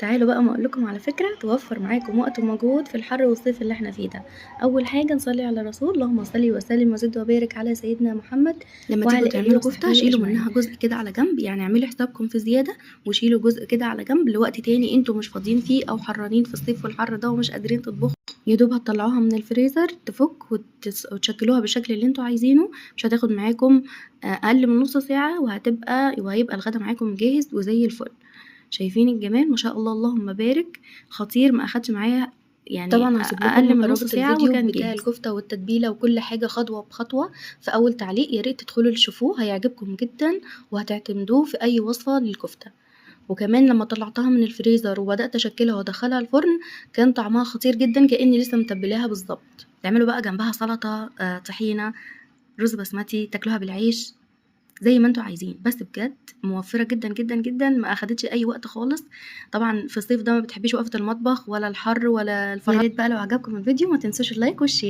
تعالوا بقى ما اقول لكم على فكره توفر معاكم وقت ومجهود في الحر والصيف اللي احنا فيه ده. اول حاجه نصلي على الرسول، اللهم صل وسلم وزد وبارك على سيدنا محمد لما تيجوا وعلى اله تعملوا كفتة وصحبه شيلوا اجمعين. منها جزء كده على جنب، يعني اعملوا حسابكم في زيادة وشيلوا جزء كده على جنب لوقت تاني انتوا مش فاضيين فيه او حرانين في الصيف والحر ده ومش قادرين تطبخوا، يا دوب هتطلعوها من الفريزر تفك وتشكلوها بالشكل اللي انتوا عايزينه. مش هتاخد معاكم اقل من نص ساعة وهيبقى الغدا معاكم جاهز وزي الفل. شايفين الجمال ما شاء الله اللهم بارك، خطير. ما اخدش معايا يعني طبعا هسيب اقل لكم من نص رابط ساعة الفيديو وكان بتاع جاهز. الكفته والتتبيله وكل حاجه خطوه بخطوه في اول تعليق، يا ريت تدخلوا تشوفوه هيعجبكم جدا وهتعتمدوه في اي وصفه للكفته. وكمان لما طلعتها من الفريزر وبدات اشكلها وادخلها الفرن كان طعمها خطير جدا كاني لسه متبلاها بالظبط. تعملوا بقى جنبها سلطه طحينه، رز بسمتي، تاكلوها بالعيش زي ما انتوا عايزين. بس بجد موفرة جدا جدا جدا، ما اخدتش اي وقت خالص. طبعا في الصيف ده ما بتحبيش وقفة المطبخ ولا الحر ولا الفرهدة. يا ريت بقى لو عجبكم الفيديو ما تنسوش اللايك والشير.